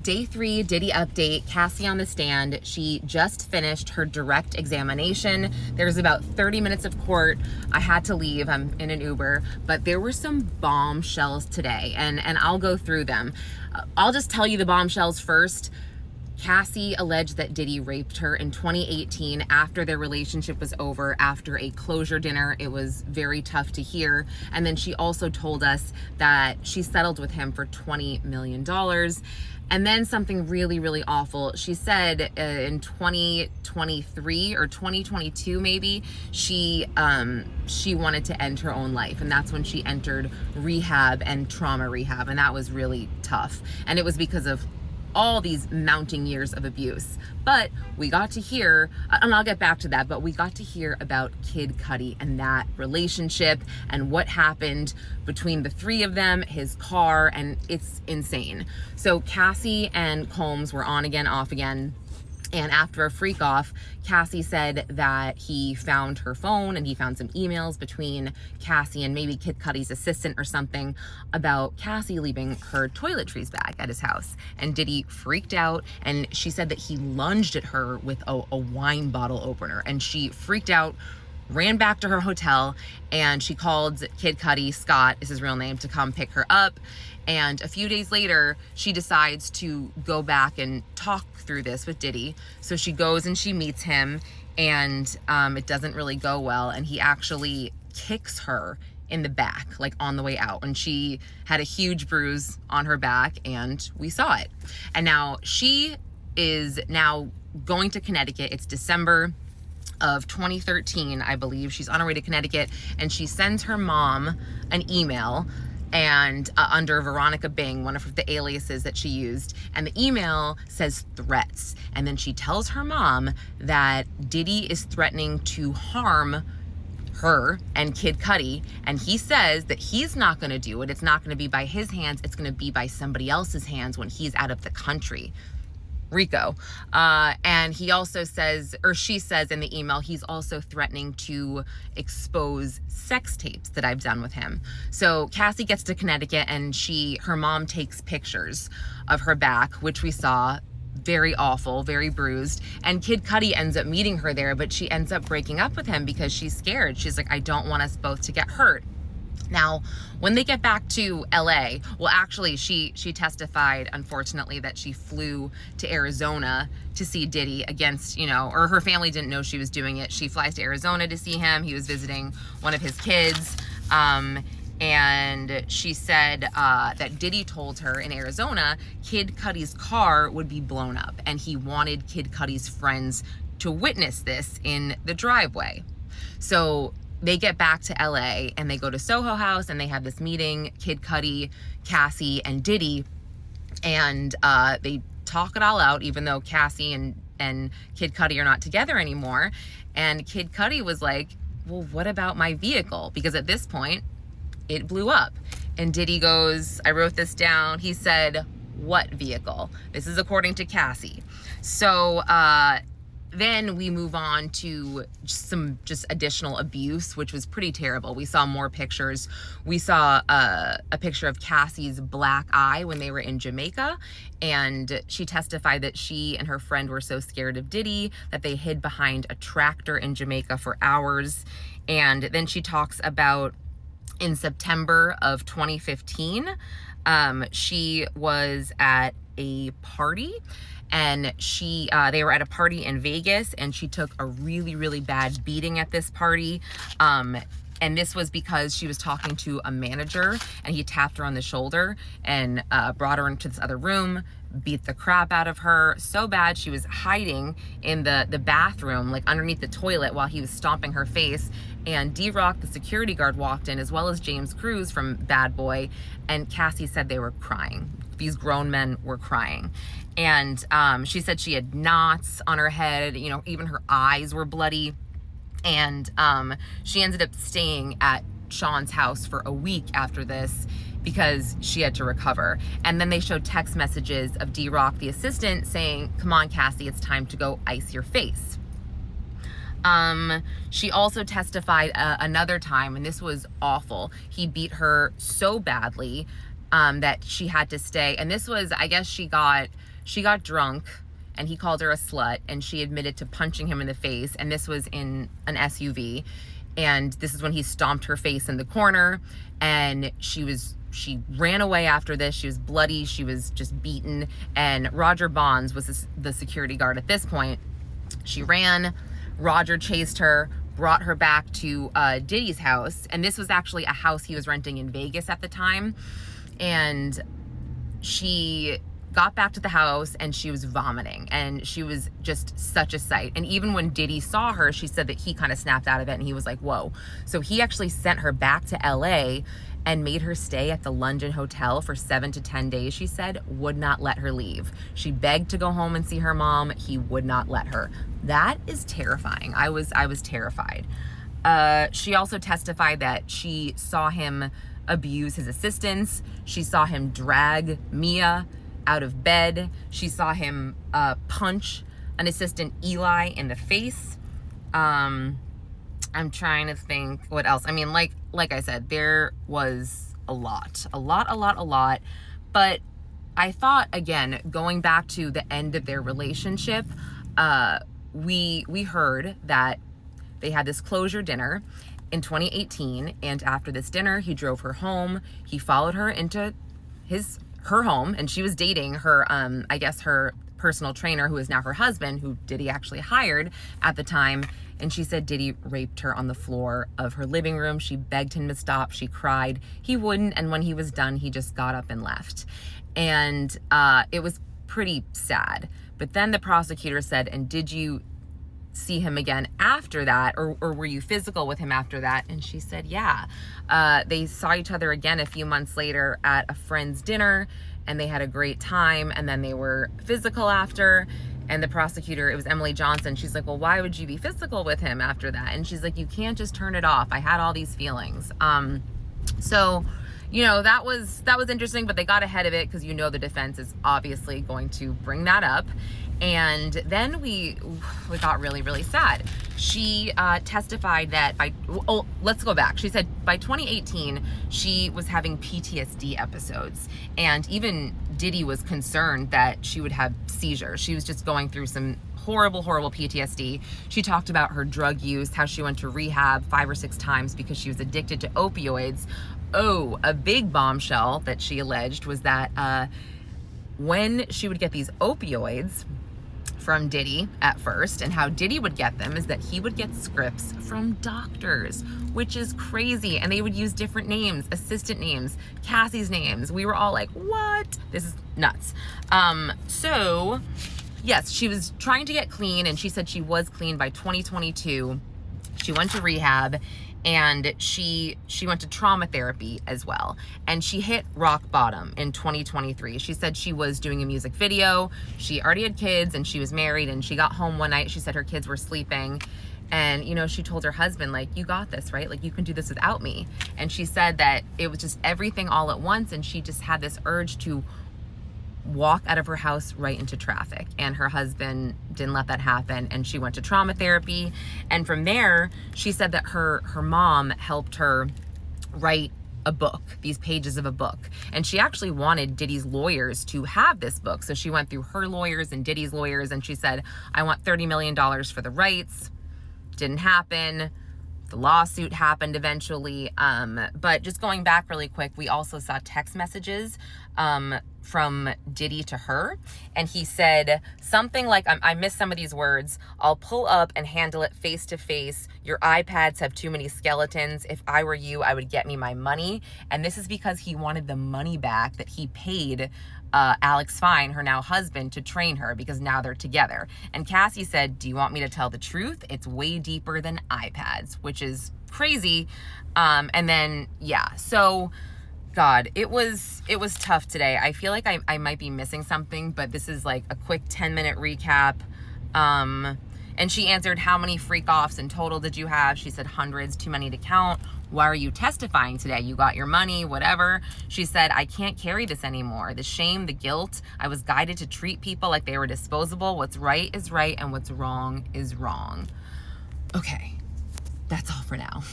Day 3, Diddy update, Cassie on the stand. She just finished her direct examination. There's about 30 minutes of court. I had to leave, I'm in an Uber, but there were some bombshells today, and I'll go through them. I'll just tell you the bombshells first. Cassie alleged that Diddy raped her in 2018 after their relationship was over, after a closure dinner. It was very tough to hear. And then she also told us that she settled with him for $20 million. And then something really, really awful. She said in 2023 or 2022 maybe, she wanted to end her own life. And that's when she entered rehab and trauma rehab. And that was really tough. And it was because of all these mounting years of abuse. But we got to hear, and I'll get back to that, but we got to hear about Kid Cudi and that relationship and what happened between the three of them, his car, and it's insane. So Cassie and Combs were on again, off again. And after a freak off, Cassie said that he found her phone and he found some emails between Cassie and maybe Kid Cudi's assistant or something about Cassie leaving her toiletries bag at his house. And Diddy freaked out, and she said that he lunged at her with a wine bottle opener, and she freaked out, ran back to her hotel, and she called Kid Cudi, Scott is his real name, to come pick her up. And a few days later, she decides to go back and talk through this with Diddy. So she goes and she meets him, and it doesn't really go well. And he actually kicks her in the back, like on the way out. And she had a huge bruise on her back, and we saw it. And now she is now going to Connecticut. It's December of 2013, I believe. She's on her way to Connecticut, and she sends her mom an email, and under Veronica Bing, one of the aliases that she used, and the email says threats. And then she tells her mom that Diddy is threatening to harm her and Kid Cudi, and he says that he's not going to do it. It's not going to be by his hands. It's going to be by somebody else's hands when he's out of the country. Rico. And he also says, or she says in the email, he's also threatening to expose sex tapes that I've done with him. So Cassie gets to Connecticut, and her mom takes pictures of her back, which we saw, very awful, very bruised. And Kid Cudi ends up meeting her there, but she ends up breaking up with him because she's scared. She's like, I don't want us both to get hurt. Now, when they get back to LA, well, actually, she testified, unfortunately, that she flew to Arizona to see Diddy against, or her family didn't know she was doing it. She flies to Arizona to see him. He was visiting one of his kids. And she said that Diddy told her in Arizona, Kid Cudi's car would be blown up, and he wanted Kid Cudi's friends to witness this in the driveway. So they get back to LA, and they go to Soho House, and they have this meeting, Kid Cudi, Cassie, and Diddy, and they talk it all out, even though Cassie and Kid Cudi are not together anymore. And Kid Cudi was like, well, what about my vehicle? Because at this point, it blew up. And Diddy goes, I wrote this down. He said, what vehicle? This is according to Cassie. So then we move on to some additional abuse, which was pretty terrible. We saw more pictures. We saw a picture of Cassie's black eye when they were in Jamaica, and she testified that she and her friend were so scared of Diddy that they hid behind a tractor in Jamaica for hours. And then she talks about in September of 2015, she was at a party, and they were at a party in Vegas, and she took a really, really bad beating at this party. And this was because she was talking to a manager, and he tapped her on the shoulder and brought her into this other room, beat the crap out of her so bad she was hiding in the bathroom, like underneath the toilet, while he was stomping her face. And D-Rock, the security guard, walked in, as well as James Cruz from Bad Boy, and Cassie said they were crying. These grown men were crying. And she said she had knots on her head, even her eyes were bloody. And she ended up staying at Sean's house for a week after this because she had to recover. And then they showed text messages of D-Rock, the assistant, saying, come on, Cassie, it's time to go ice your face. She also testified another time, and this was awful. He beat her so badly that she had to stay. And this was, I guess she got She got drunk and he called her a slut, and she admitted to punching him in the face, and this was in an SUV. And this is when he stomped her face in the corner, and she ran away after this. She was bloody, she was just beaten, and Roger Bonds was the security guard at this point. She ran, Roger chased her, brought her back to Diddy's house, and this was actually a house he was renting in Vegas at the time. And she got back to the house and she was vomiting, and she was just such a sight. And even when Diddy saw her, she said that he kind of snapped out of it and he was like, whoa. So he actually sent her back to LA and made her stay at the London Hotel for 7 to 10 days, she said, would not let her leave. She begged to go home and see her mom. He would not let her. That is terrifying. I was terrified. She also testified that she saw him abuse his assistants. She saw him drag Mia out of bed. She saw him punch an assistant, Eli, in the face. I'm trying to think what else. I mean, like I said, there was a lot. But I thought, again, going back to the end of their relationship, we heard that they had this closure dinner in 2018, and after this dinner, he drove her home. He followed her into her home, and she was dating her, I guess her personal trainer, who is now her husband, who Diddy actually hired at the time. And she said Diddy raped her on the floor of her living room. She begged him to stop. She cried. He wouldn't. And when he was done, he just got up and left. And it was pretty sad. But then the prosecutor said, and did you see him again after that, or were you physical with him after that? And she said, yeah. They saw each other again a few months later at a friend's dinner, and they had a great time, and then they were physical after. And the prosecutor, it was Emily Johnson, she's like, well, why would you be physical with him after that? And she's like, you can't just turn it off. I had all these feelings. So, you know, that was interesting, but they got ahead of it because, you know, the defense is obviously going to bring that up. And then we got really, really sad. She testified that let's go back. She said by 2018, she was having PTSD episodes. And even Diddy was concerned that she would have seizures. She was just going through some horrible PTSD. She talked about her drug use, how she went to rehab 5 or 6 times because she was addicted to opioids. Oh, a big bombshell that she alleged was that when she would get these opioids from Diddy at first, and how Diddy would get them is that he would get scripts from doctors, which is crazy. And they would use different names, assistant names, Cassie's names. We were all like, what? This is nuts. So yes, she was trying to get clean, and she said she was clean by 2022. She went to rehab, and she went to trauma therapy as well. And she hit rock bottom in 2023. She said she was doing a music video. She already had kids and she was married, and she got home one night. She said her kids were sleeping. And, you know, she told her husband, like, you got this, right? Like, you can do this without me. And she said that it was just everything all at once. And she just had this urge to walk out of her house right into traffic, and her husband didn't let that happen, and she went to trauma therapy. And from there, she said that her mom helped her write a book, these pages of a book, and she actually wanted Diddy's lawyers to have this book. So she went through her lawyers and Diddy's lawyers, and she said, I want $30 million for the rights. Didn't happen. The lawsuit happened eventually. But just going back really quick, we also saw text messages from Diddy to her. And he said something like, I missed some of these words. I'll pull up and handle it face to face. Your iPads have too many skeletons. If I were you, I would get me my money. And this is because he wanted the money back that he paid Alex Fine, her now husband, to train her, because now they're together. And Cassie said, do you want me to tell the truth? It's way deeper than iPads, which is crazy. And then, yeah, so God, it was tough today. I feel like I might be missing something, but this is like a quick 10-minute recap. And she answered, how many freak offs in total did you have? She said hundreds, too many to count. Why are you testifying today? You got your money, whatever. She said, I can't carry this anymore. The shame, the guilt. I was guided to treat people like they were disposable. What's right is right, and what's wrong is wrong. Okay, that's all for now.